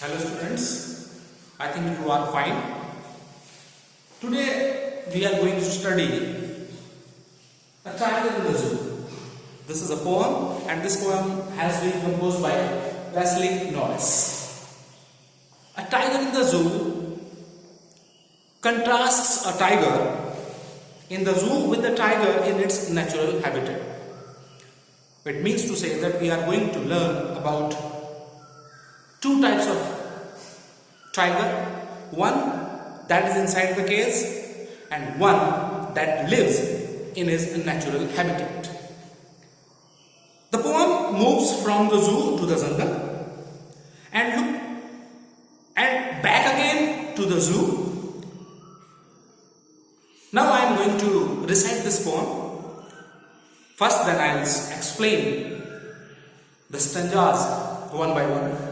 Hello students, I think you are fine. Today we are going to study A Tiger in the Zoo. This is a poem and this poem has been composed by Leslie Norris. A tiger in the zoo contrasts a tiger in the zoo with the tiger in its natural habitat. It means to say that we are going to learn about two types of tiger, one that is inside the cage and one that lives in his natural habitat. The poem moves from the zoo to the jungle and back again to the zoo. Now I am going to recite this poem. First then I will explain the stanzas one by one.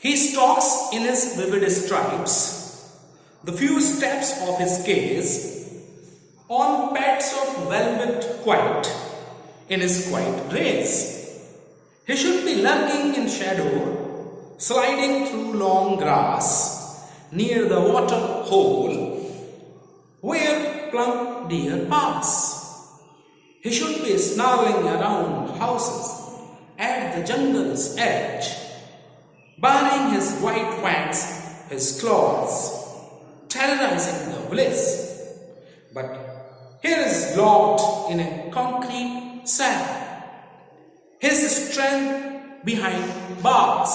He stalks in his vivid stripes, the few steps of his cage, on pads of velvet quiet, in his quiet race. He should be lurking in shadow, sliding through long grass, near the water hole, where plump deer pass. He should be snarling around houses, at the jungle's edge, baring his white fangs, his claws, terrorizing the village. But he is locked in a concrete cell, his strength behind bars,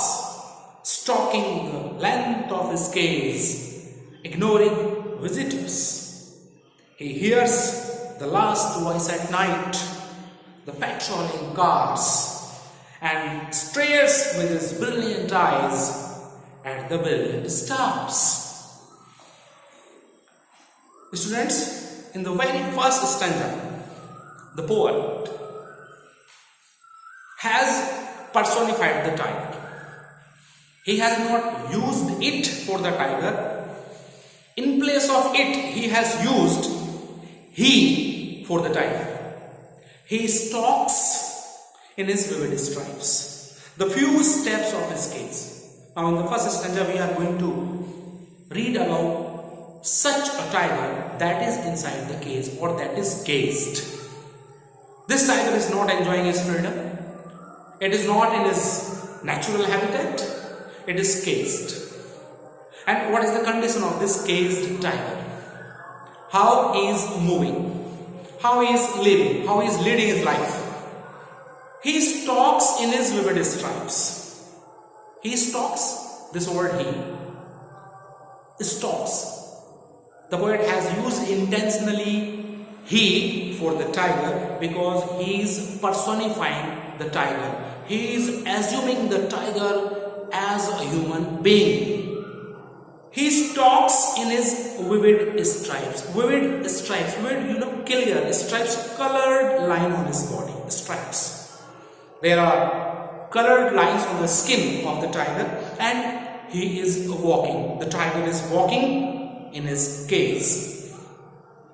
stalking the length of his cage, ignoring visitors. He hears the last voice at night, the patrolling cars, and stares with his brilliant eyes at the brilliant stars. Students, in the very first stanza, the poet has personified the tiger. He has not used it for the tiger. In place of it, he has used he for the tiger. He stalks in his vivid stripes, the few steps of his cage. Now in the first stanza we are going to read about such a tiger that is inside the cage or that is caged. This tiger is not enjoying his freedom. It is not in his natural habitat. It is caged. And what is the condition of this caged tiger? How he is moving, how he is living, how he is leading his life. He stalks in his vivid stripes. He stalks, this word he, stalks. The poet has used intentionally he for the tiger because he is personifying the tiger. He is assuming the tiger as a human being. He stalks in his vivid stripes. Vivid stripes, vivid, clear stripes, colored line on his body, stripes. There are colored lines on the skin of the tiger and he is walking. The tiger is walking in his cage.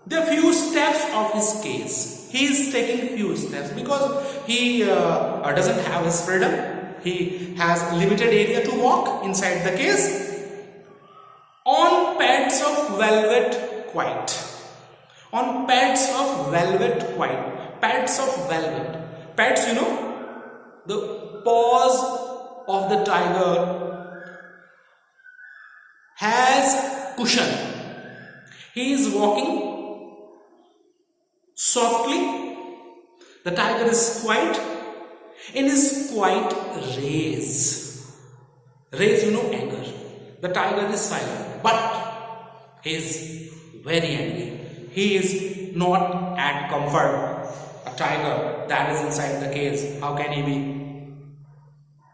The few steps of his cage. He is taking few steps because he doesn't have his freedom. He has limited area to walk inside the cage. On pads of velvet quiet. On pads of velvet quiet. Pads of velvet. Pads, the paws of the tiger has cushion. He is walking softly. The tiger is quiet. In his quiet raise. Raise, anger. The tiger is silent, but he is very angry. He is not at comfort. A tiger that is inside the cage, how can he be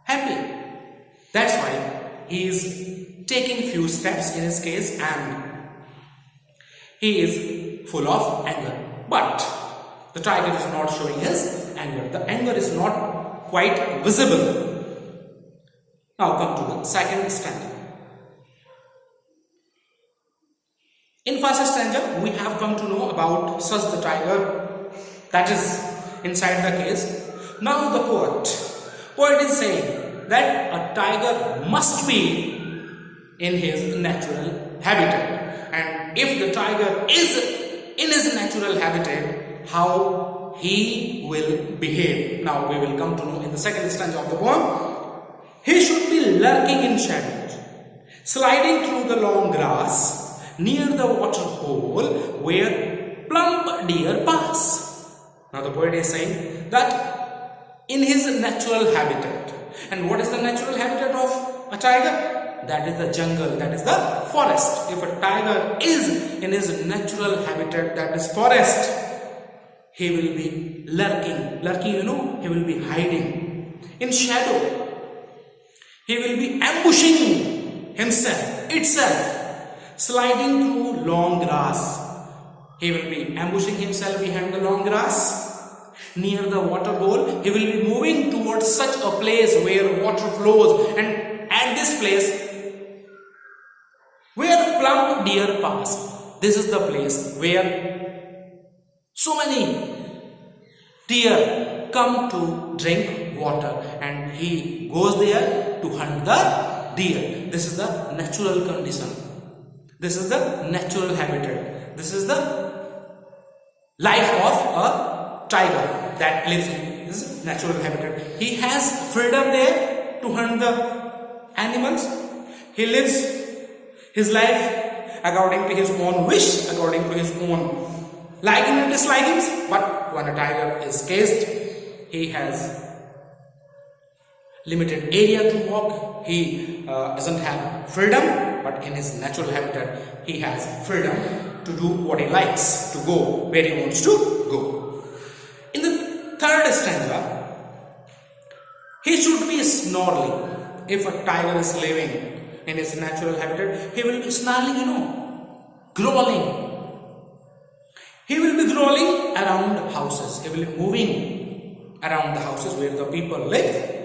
happy? That's why he is taking few steps in his cage and he is full of anger. But the tiger is not showing his anger. The anger is not quite visible. Now come to the second stanza. In first stanza, we have come to know about such the tiger that is inside the cage. Now the poet is saying that a tiger must be in his natural habitat. And if the tiger is in his natural habitat, how he will behave. Now we will come to know in the second stanza of the poem. He should be lurking in shadows, sliding through the long grass, near the water hole where plump deer pass. Now the poet is saying that in his natural habitat. And what is the natural habitat of a tiger? That is the jungle, that is the forest. If a tiger is in his natural habitat, that is forest, he will be lurking. Lurking, he will be hiding in shadow. He will be ambushing itself, sliding through long grass. He will be ambushing himself behind the long grass. Near the water hole, he will be moving towards such a place where water flows, and at this place where plump deer pass. This is the place where so many deer come to drink water, and he goes there to hunt the deer. This is the natural condition. This is the natural habitat. This is the life of a tiger that lives in his natural habitat. He has freedom there to hunt the animals. He lives his life according to his own wish, according to his own liking and dislikings. But when a tiger is caged, he has limited area to walk. He doesn't have freedom, but in his natural habitat, he has freedom to do what he likes, to go where he wants to go. In the third stanza, he should be snarling. If a tiger is living in his natural habitat, he will be snarling, growling. He will be growling around houses. He will be moving around the houses where the people live.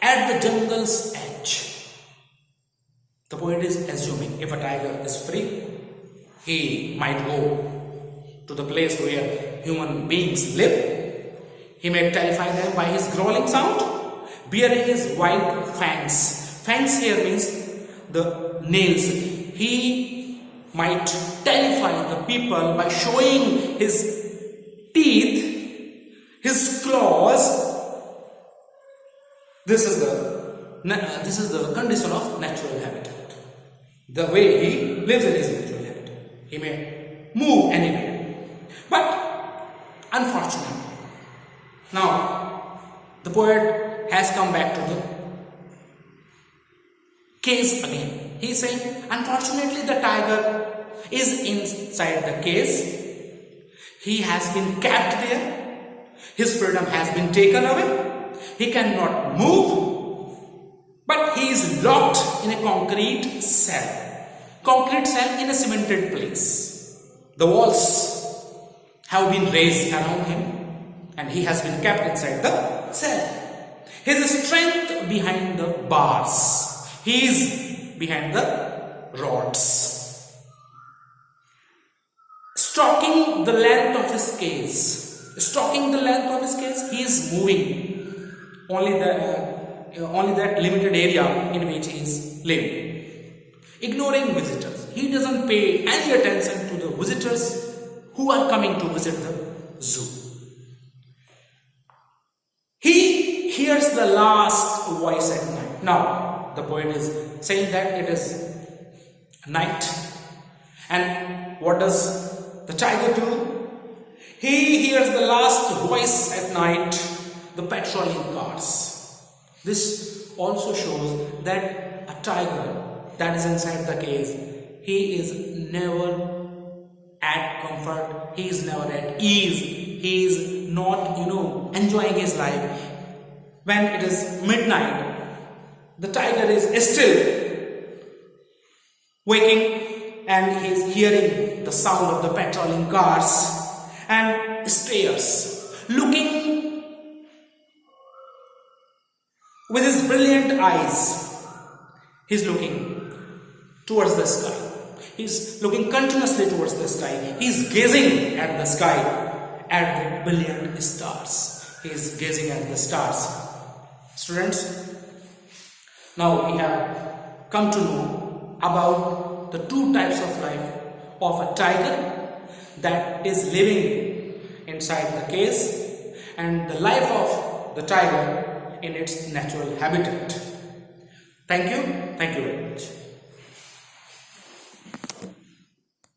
At the jungle's edge, the poet is assuming if a tiger is free, he might go to the place where human beings live. He may terrify them by his growling sound, bearing his white fangs. Fangs here means the nails. He might terrify the people by showing his teeth, his claws. This is the condition of natural habitat. The way he lives in his natural habitat. He may move anywhere. But unfortunately, now the poet has come back to the case again. He is saying, unfortunately, the tiger is inside the case. He has been kept there. His freedom has been taken away. He cannot move, but he is locked in a concrete cell. Concrete cell in a cemented place. The walls have been raised around him, and he has been kept inside the cell. His strength behind the bars. He is behind the rods. Stalking the length of his cage. Stalking the length of his cage, he is moving. Only that limited area in which he is living. Ignoring visitors. He doesn't pay any attention to the visitors who are coming to visit the zoo. He hears the last voice at night. Now, the poet is saying that it is night. And what does the tiger do? He hears the last voice at night, the patrolling cars. This also shows that a tiger that is inside the cage, he is never at comfort, he is never at ease, he is not, enjoying his life. When it is midnight, the tiger is still waking and he is hearing the sound of the patrolling cars and stares, looking with his brilliant eyes. He's looking towards the sky. He's looking continuously towards the sky. He's gazing at the sky, at the brilliant stars. He's gazing at the stars. Students, Now we have come to know about the two types of life of a tiger that is living inside the cage and the life of the tiger in its natural habitat. Thank you very much.